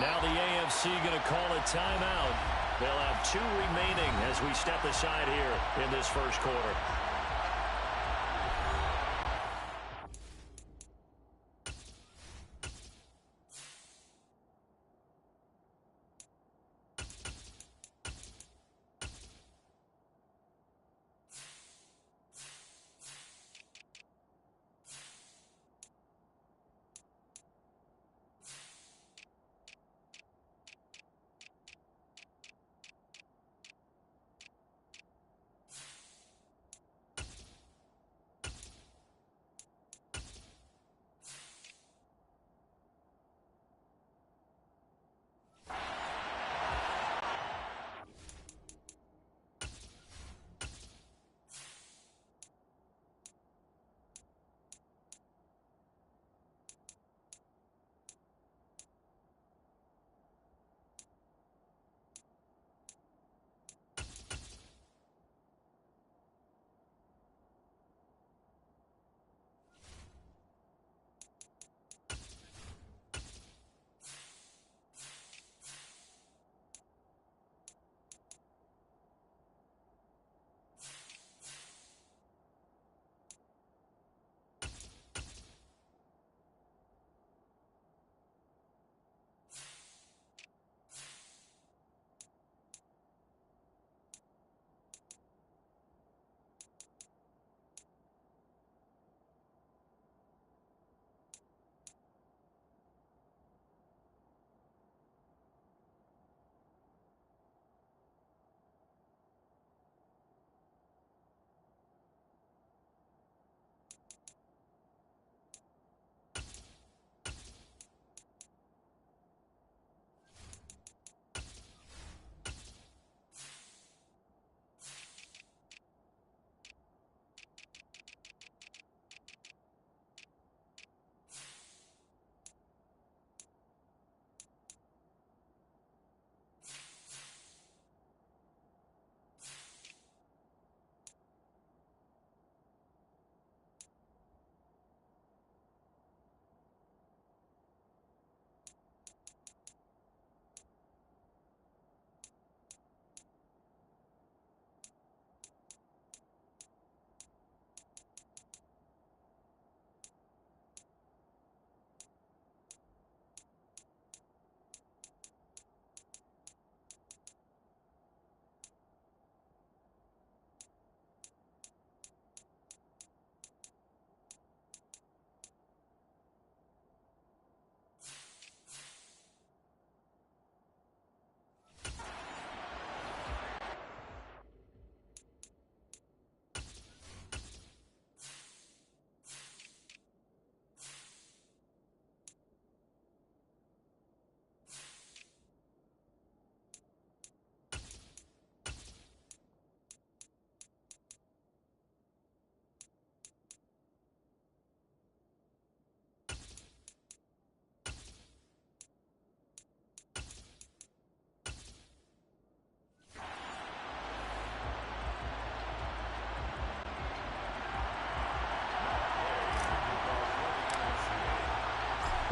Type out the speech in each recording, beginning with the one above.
Now the AFC going to call a timeout. They'll have 2 remaining as we step aside here in this first quarter.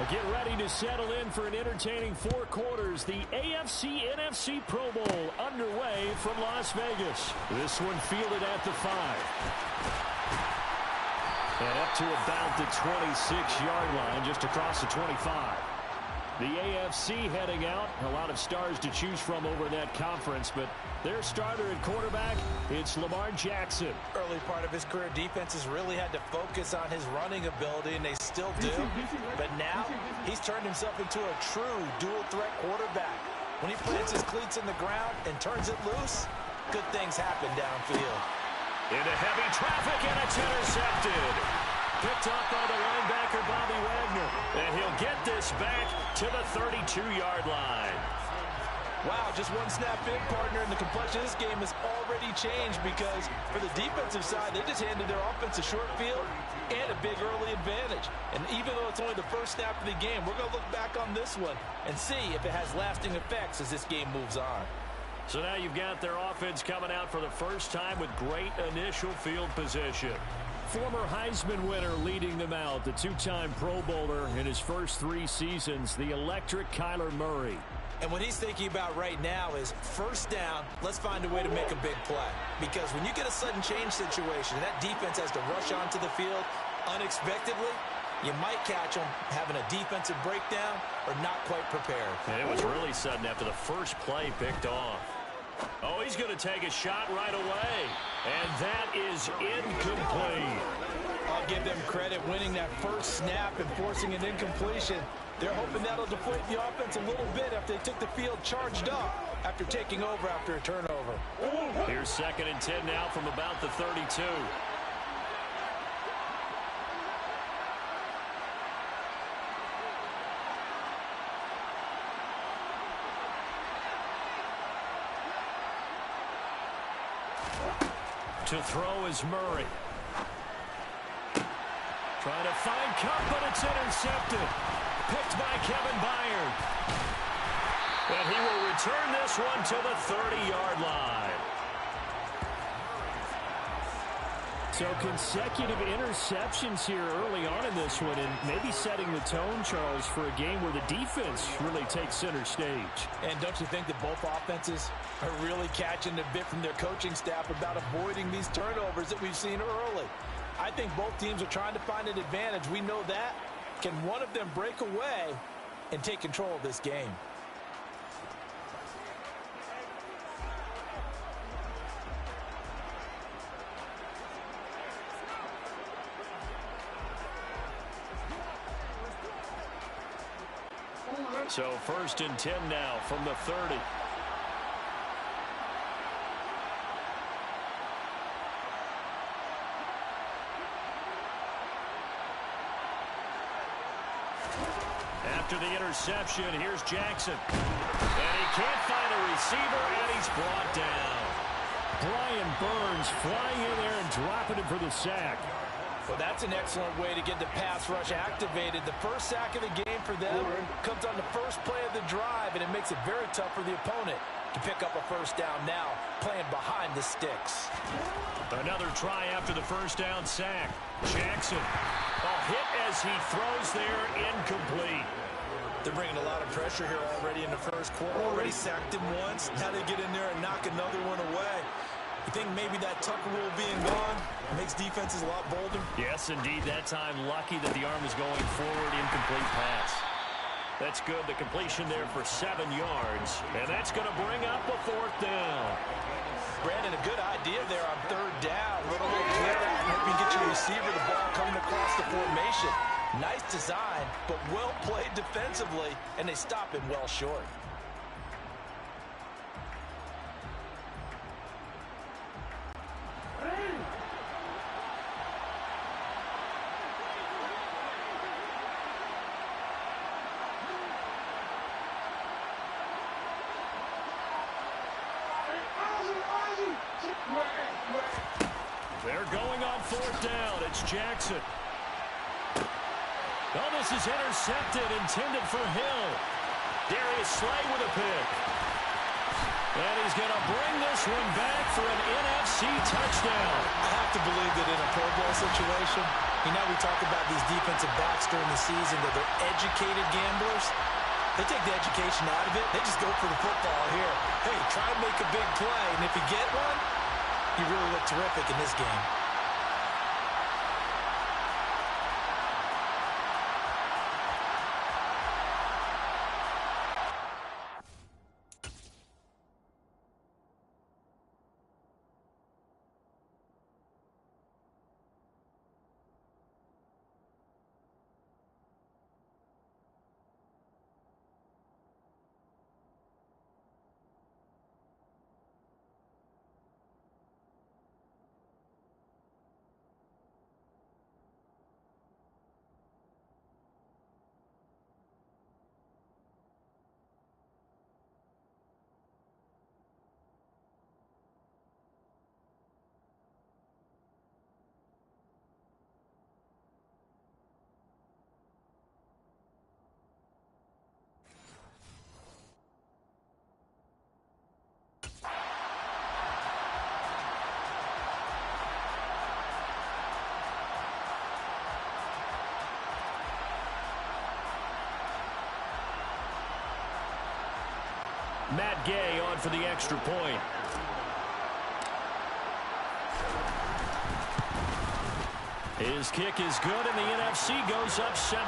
Get ready to settle in for an entertaining 4 quarters. The AFC-NFC Pro Bowl underway from Las Vegas. This one fielded at the 5. And up to about the 26-yard line, just across the 25. The AFC heading out. A lot of stars to choose from over that conference, but their starter at quarterback, it's Lamar Jackson. Early part of his career, defenses really had to focus on his running ability, and they still do. But now, he's turned himself into a true dual-threat quarterback. When he plants his cleats in the ground and turns it loose, good things happen downfield. Into heavy traffic, and it's intercepted. Picked up by the linebacker, Bobby Wagner. And he'll get this back to the 32-yard line. Wow, just one snap in, partner, and the complexion of this game has already changed because for the defensive side, they just handed their offense a short field and a big early advantage. And even though it's only the first snap of the game, we're going to look back on this one and see if it has lasting effects as this game moves on. So now you've got their offense coming out for the first time with great initial field position. former Heisman winner leading them out, the two-time Pro Bowler in his first 3 seasons, the electric Kyler Murray. And what he's thinking about right now is first down, let's find a way to make a big play. Because when you get a sudden change situation, and that defense has to rush onto the field unexpectedly, you might catch them having a defensive breakdown or not quite prepared. And it was really sudden after the first play picked off. Oh, he's going to take a shot right away. And that is incomplete. I'll give them credit winning that first snap and forcing an incompletion. They're hoping that'll deflate the offense a little bit after they took the field charged up after taking over after a turnover. Here's 2nd and 10 now from about the 32. To throw is Murray. Trying to find Cup, but it's intercepted. Picked by Kevin Byard. And he will return this one to the 30-yard line. So consecutive interceptions here early on in this one, and maybe setting the tone, Charles, for a game where the defense really takes center stage. And don't you think that both offenses are really catching a bit from their coaching staff about avoiding these turnovers that we've seen early? I think both teams are trying to find an advantage. We know that. Can one of them break away and take control of this game? So 1st and 10 now from the 30. After the interception, here's Jackson. And he can't find a receiver, and he's brought down. Brian Burns flying in there and dropping him for the sack. Well, that's an excellent way to get the pass rush activated. The first sack of the game for them comes on the first play of the drive, and it makes it very tough for the opponent to pick up a first down now, playing behind the sticks. Another try after the first down sack. Jackson, a hit as he throws there, incomplete. They're bringing a lot of pressure here already in the first quarter. Already sacked him once. Now they get in there and knock another one away. You think maybe that Tucker rule being gone makes defenses a lot bolder? Yes, indeed. That time, lucky that the arm is going forward. Incomplete pass. That's good. The completion there for 7 yards. And that's going to bring up a 4th down. Brandon, a good idea there on 3rd down. A little bit clear out. Hope you get your receiver the ball coming across the formation. Nice design, but well played defensively, and they stop him well short. They're going on 4th down. It's Jackson. Oh, this is intercepted, intended for Hill. Darius Slay with a pick. And he's going to bring this one back for an NFC touchdown. I have to believe that in a Pro Bowl situation, you know, we talk about these defensive backs during the season, that they're educated gamblers. They take the education out of it. They just go for the football here. Hey, try to make a big play, and if you get one, you really look terrific in this game. Matt Gay on for the extra point. His kick is good, and the NFC goes up 7-0.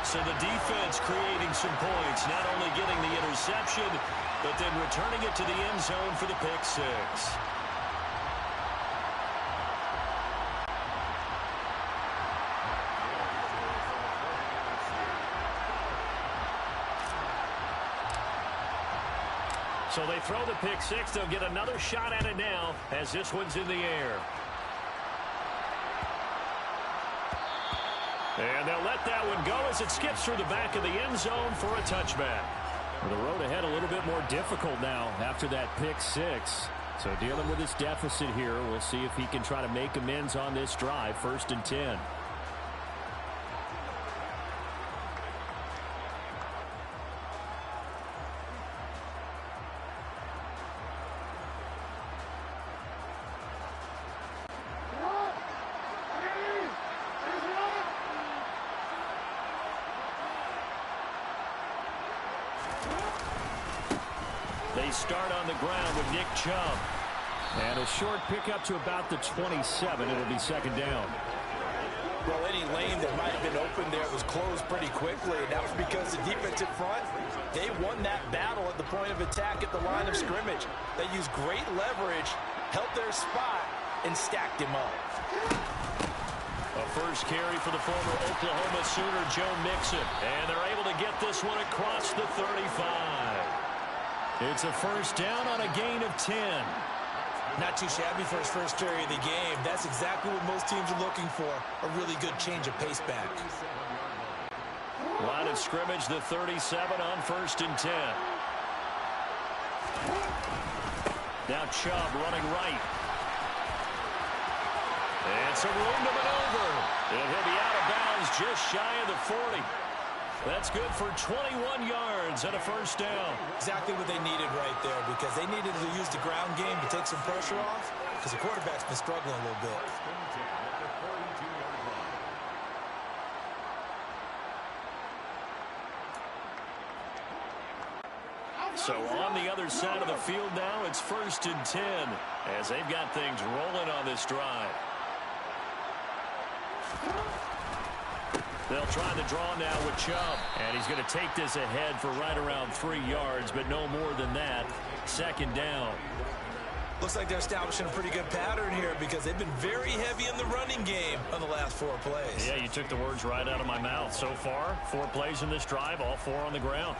So the defense creating some points, not only getting the interception, but then returning it to the end zone for the pick six. So they throw the pick six. They'll get another shot at it now as this one's in the air. And they'll let that one go as it skips through the back of the end zone for a touchback. The road ahead a little bit more difficult now after that pick six. So dealing with this deficit here, we'll see if he can try to make amends on this drive. 1st and 10. They start on the ground with Nick Chubb. And a short pickup to about the 27. It'll be 2nd down. Well, any lane that might have been open there was closed pretty quickly. And that was because the defensive front, they won that battle at the point of attack at the line of scrimmage. They used great leverage, held their spot, and stacked him up. A first carry for the former Oklahoma Sooner, Joe Mixon. And they're able to get this one across the 35. It's a 1st down on a gain of 10. Not too shabby for his first carry of the game. That's exactly what most teams are looking for, a really good change of pace back. Line of scrimmage, the 37 on 1st and 10. Now Chubb running right. And some room to maneuver. And he'll be out of bounds just shy of the 40. That's good for 21 yards and a 1st down. Exactly what they needed right there, because they needed to use the ground game to take some pressure off, because the quarterback's been struggling a little bit. So on the other side of the field now, it's 1st and 10 as they've got things rolling on this drive. They'll try the draw now with Chubb. And he's going to take this ahead for right around 3 yards, but no more than that. 2nd down. Looks like they're establishing a pretty good pattern here, because they've been very heavy in the running game on the last 4 plays. Yeah, you took the words right out of my mouth. So far, 4 plays in this drive, all 4 on the ground.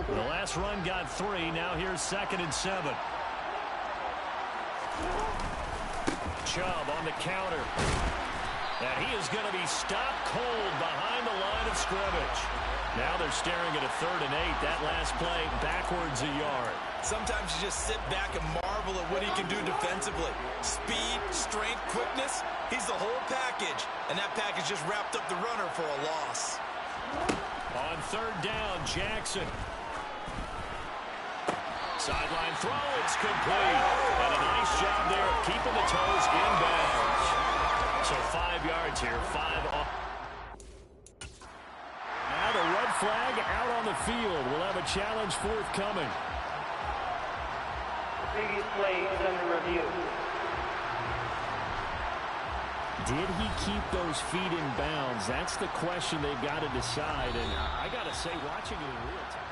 The last run got 3. Now here's 2nd and 7. Chubb on the counter. And he is going to be stopped cold behind the line of scrimmage. Now they're staring at a 3rd and 8. That last play backwards a yard. Sometimes you just sit back and marvel at what he can do defensively. Speed, strength, quickness. He's the whole package. And that package just wrapped up the runner for a loss. On 3rd down, Jackson. Sideline throw, it's complete. And a nice job there of keeping the toes in bounds. So 5 yards here, 5 off. Now the red flag out on the field. We'll have a challenge forthcoming. The previous play is under review. Did he keep those feet in bounds? That's the question they've got to decide. And I got to say, watching it in real time.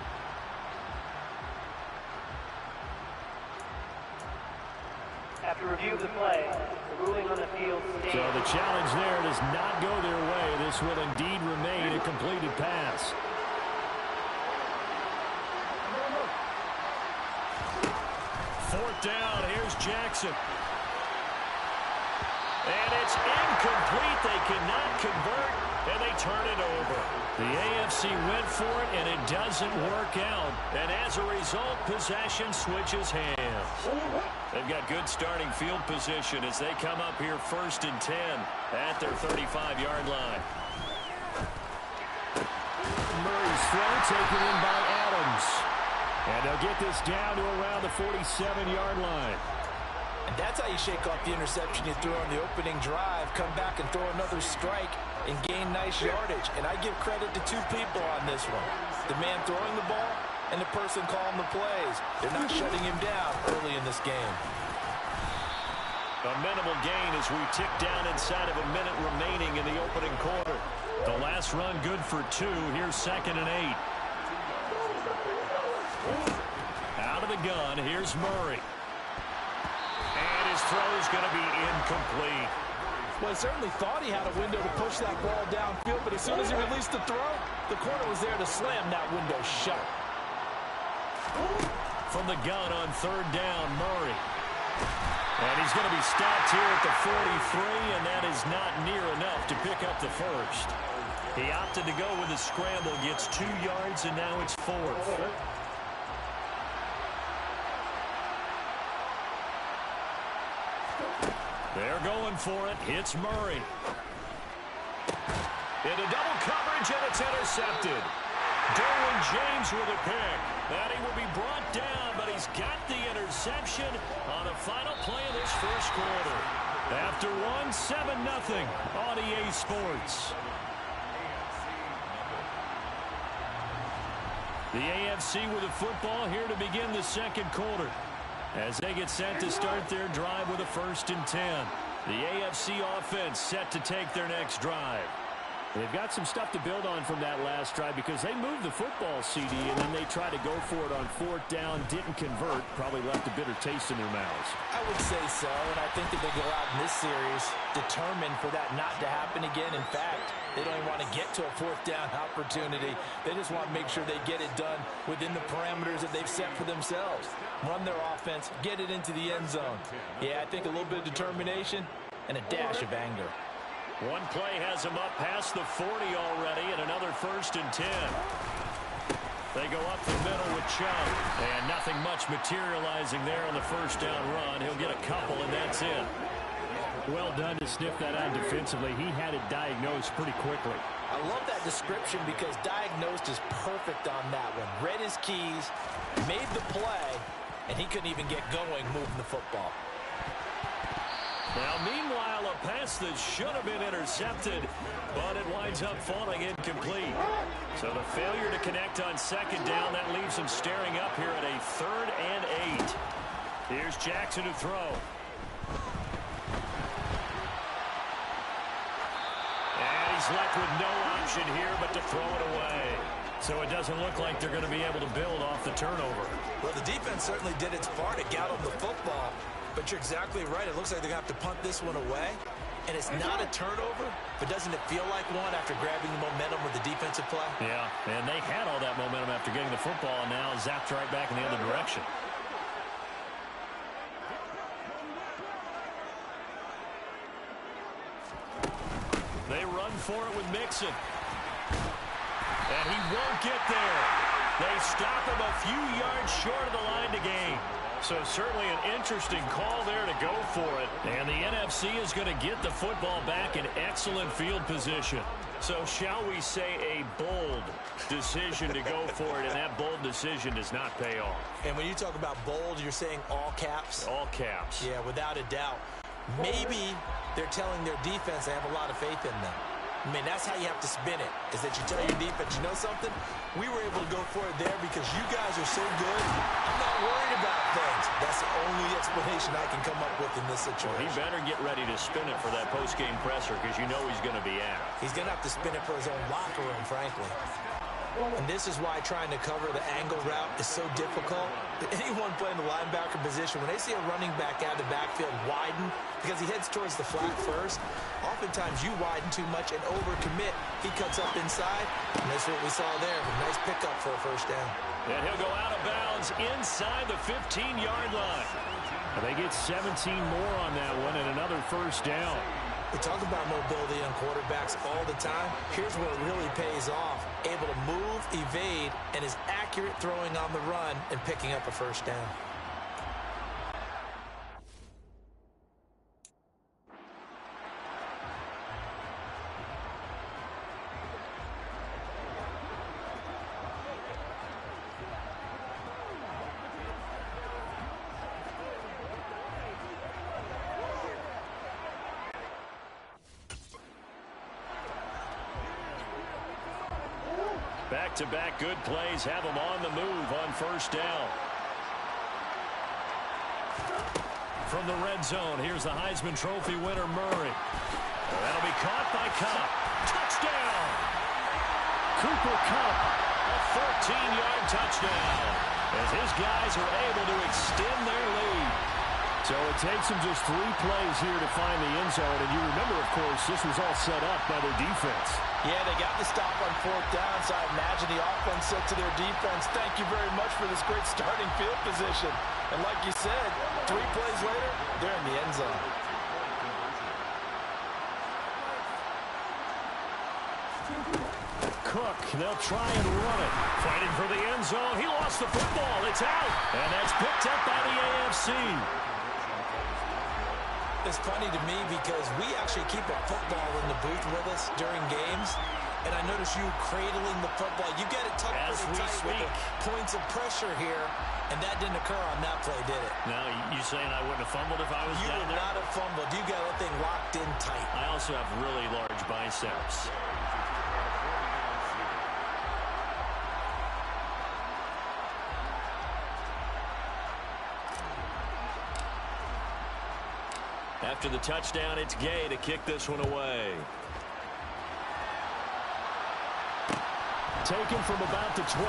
After review of the play, the ruling on the field stands. So the challenge there does not go their way. This will indeed remain a completed pass. 4th down, here's Jackson. And it's incomplete. They cannot convert, and they turn it over. The AFC went for it, and it doesn't work out. And as a result, possession switches hands. They've got good starting field position as they come up here 1st and 10 at their 35-yard line. Murray's throw taken in by Adams. And they'll get this down to around the 47-yard line. And that's how you shake off the interception you threw on the opening drive, come back and throw another strike and gain nice yardage. And I give credit to two people on this one. The man throwing the ball and the person calling the plays. They're not shutting him down early in this game. A minimal gain as we tick down inside of a minute remaining in the opening quarter. The last run good for 2. Here's 2nd and 8. Out of the gun, here's Murray. And his throw is going to be incomplete. Well, he certainly thought he had a window to push that ball downfield, but as soon as he released the throw, the corner was there to slam that window shut. From the gun on 3rd down, Murray. And he's going to be stopped here at the 43, and that is not near enough to pick up the first. He opted to go with a scramble, gets 2 yards, and now it's 4th. They're going for it. Hits Murray. Into double coverage, and it's intercepted. Derwin James with a pick. That he will be brought down, but he's got the interception on the final play of this first quarter. After 7-0 on EA Sports. The AFC with a football here to begin the second quarter, as they get set to start their drive with a 1st and 10. The AFC offense set to take their next drive. They've got some stuff to build on from that last drive because they moved the football, CD, and then they tried to go for it on 4th down, didn't convert, probably left a bitter taste in their mouths. I would say so, and I think that they go out in this series determined for that not to happen again. In fact, they don't even want to get to a 4th down opportunity. They just want to make sure they get it done within the parameters that they've set for themselves. Run their offense, get it into the end zone. Yeah, I think a little bit of determination and a dash of anger. One play has them up past the 40 already, and another 1st and 10. They go up the middle with Chubb, and nothing much materializing there on the 1st down run. He'll get a couple, and that's it. Well done to sniff that out defensively. He had it diagnosed pretty quickly. I love that description because diagnosed is perfect on that one. Read his keys, made the play, and he couldn't even get going moving the football. Now, meanwhile, a pass that should have been intercepted, but it winds up falling incomplete. So the failure to connect on 2nd down, that leaves him staring up here at a 3rd and 8. Here's Jackson to throw. And he's left with no option here but to throw it away. So it doesn't look like they're going to be able to build off the turnover. Well, the defense certainly did its part to get on the football. But you're exactly right. It looks like they're going to have to punt this one away. And it's not a turnover, but doesn't it feel like one after grabbing the momentum with the defensive play? Yeah, and they had all that momentum after getting the football, and now zapped right back in the other direction. They run for it with Mixon. And he won't get there. They stop him a few yards short of the line to gain. So certainly an interesting call there to go for it. And the NFC is going to get the football back in excellent field position. So shall we say a bold decision to go for it, and that bold decision does not pay off. And when you talk about bold, you're saying all caps? All caps. Yeah, without a doubt. Maybe they're telling their defense they have a lot of faith in them. I mean, that's how you have to spin it, is that you tell your defense, you know something? We were able to go for it there because you guys are so good. I'm not worried about things. That's the only explanation I can come up with in this situation. Well, he better get ready to spin it for that post-game presser because you know he's going to be out. He's going to have to spin it for his own locker room, frankly. And this is why trying to cover the angle route is so difficult. Anyone playing the linebacker position, when they see a running back out of the backfield widen, because he heads towards the flat first, oftentimes you widen too much and overcommit. He cuts up inside, and that's what we saw there. A nice pickup for a 1st down. And he'll go out of bounds inside the 15-yard line. And they get 17 more on that one and another 1st down. We talk about mobility on quarterbacks all the time. Here's where it really pays off. Able to move, evade, and is accurate throwing on the run and picking up a 1st down. Back-to-back good plays have them on the move on first down. From the red zone, here's the Heisman Trophy winner, Murray. That'll be caught by Kupp. Touchdown! Cooper Kupp, a 14-yard touchdown, as his guys are able to extend their lead. So it takes them just 3 plays here to find the end zone. And you remember, of course, this was all set up by their defense. Yeah, they got the stop on 4th down, so I imagine the offense said to their defense, thank you very much for this great starting field position. And like you said, 3 plays later, they're in the end zone. Cook, they'll try and run it. Fighting for the end zone. He lost the football. It's out. And that's picked up by the AFC. It's funny to me because we actually keep a football in the booth with us during games. And I notice you cradling the football. You get it tucked pretty tight with the points of pressure here. And that didn't occur on that play, did it? No, you saying I wouldn't have fumbled if I was down there? You would not have fumbled. You got that thing locked in tight. I also have really large biceps. After the touchdown, it's Gay to kick this one away. Taken from about the 12.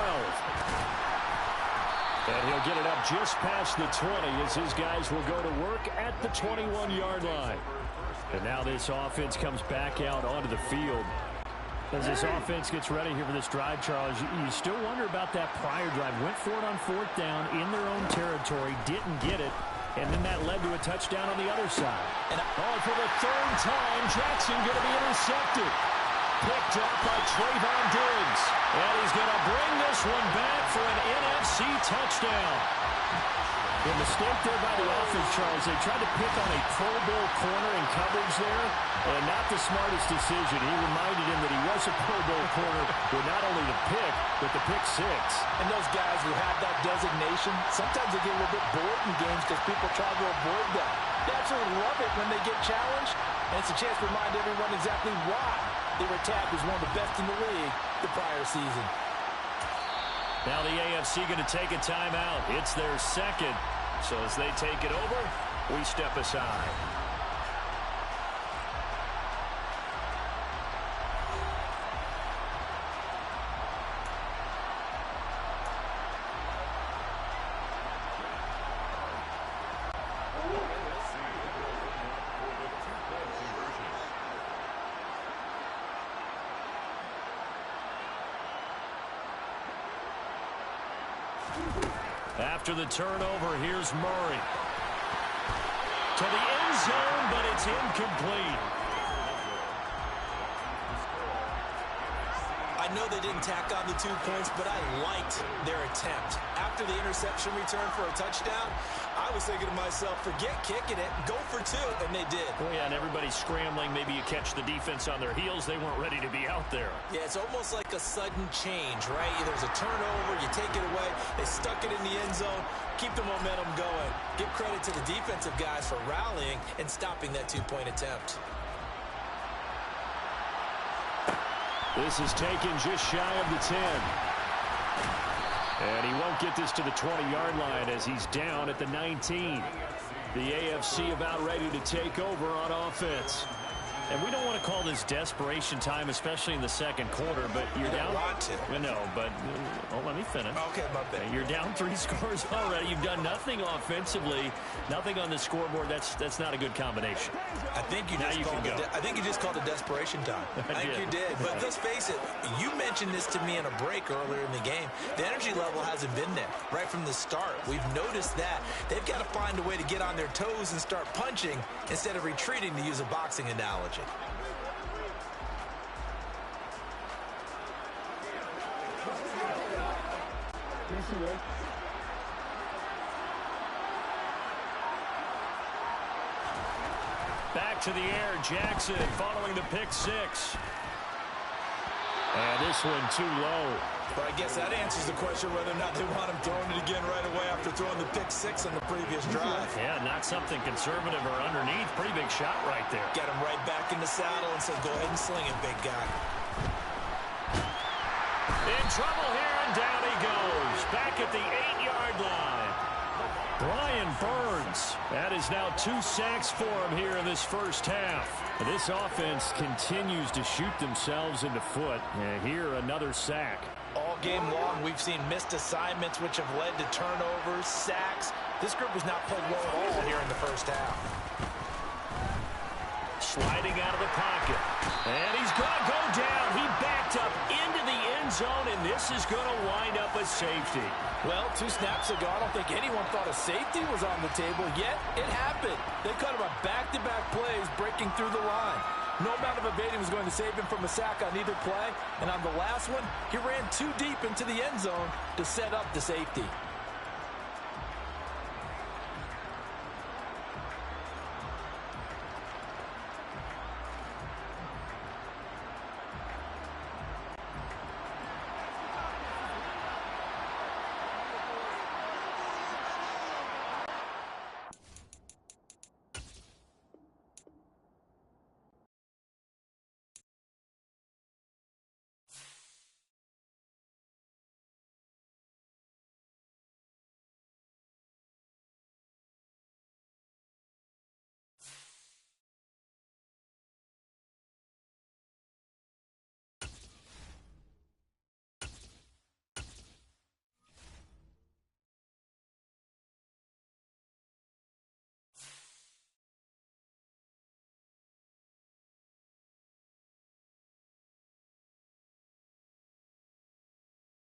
And he'll get it up just past the 20 as his guys will go to work at the 21-yard line. And now this offense comes back out onto the field. As this offense gets ready here for this drive, Charles, you still wonder about that prior drive. Went for it on 4th down in their own territory, didn't get it. And then that led to a touchdown on the other side. And for the 3rd time, Jackson going to be intercepted. Picked up by Trayvon Diggs. And he's going to bring this one back for an NFC touchdown. The mistake there by the offense, Charles, they tried to pick on a Pro Bowl corner in coverage there, and not the smartest decision. He reminded him that he was a Pro Bowl corner with not only the pick, but the pick 6. And those guys who have that designation, sometimes they get a little bit bored in games because people try to avoid that. They absolutely love it when they get challenged, and it's a chance to remind everyone exactly why they were tagged as one of the best in the league the prior season. Now the AFC going to take a timeout. It's their 2nd. So as they take it over, we step aside. After the turnover, here's Murray. To the end zone, but it's incomplete. I know they didn't tack on the 2 points, but I liked their attempt. After the interception return for a touchdown, I was thinking to myself, forget kicking it, go for 2, and they did. Oh, yeah, and everybody's scrambling. Maybe you catch the defense on their heels. They weren't ready to be out there. Yeah, it's almost like a sudden change, right? There's a turnover, you take it away, they stuck it in the end zone, keep the momentum going. Give credit to the defensive guys for rallying and stopping that 2-point attempt. This is taken just shy of the 10. And he won't get this to the 20-yard line as he's down at the 19. The AFC about ready to take over on offense. And we don't want to call this desperation time, especially in the 2nd quarter, but you're down. Want to. No, but let me finish. Okay, my bad. You're down 3 scores already. You've done nothing offensively, nothing on the scoreboard. That's not a good combination. I think you just called it desperation time. I think you did. But let's face it, you mentioned this to me in a break earlier in the game. The energy level hasn't been there right from the start. We've noticed that. They've got to find a way to get on their toes and start punching instead of retreating, to use a boxing analogy. Back to the air, Jackson following the pick 6. And this one too low. But I guess that answers the question whether or not they want him throwing it again right away after throwing the pick 6 on the previous drive. Yeah, not something conservative or underneath. Pretty big shot right there. Get him right back in the saddle and said, go ahead and sling it, big guy. In trouble here, and down he goes. Back at the 8-yard line. Brian Burns. That is now 2 sacks for him here in this first half. This offense continues to shoot themselves in the foot. And here, another sack. All game long, we've seen missed assignments, which have led to turnovers, sacks. This group has not played well at all here in the first half. Sliding out of the pocket. And he's going to go down. He backed up into the end zone, and this is going to wind up a safety. Well, 2 snaps ago, I don't think anyone thought a safety was on the table, yet it happened. They cut him a back-to-back plays breaking through the line. No amount of evading was going to save him from a sack on either play, and on the last one, he ran too deep into the end zone to set up the safety.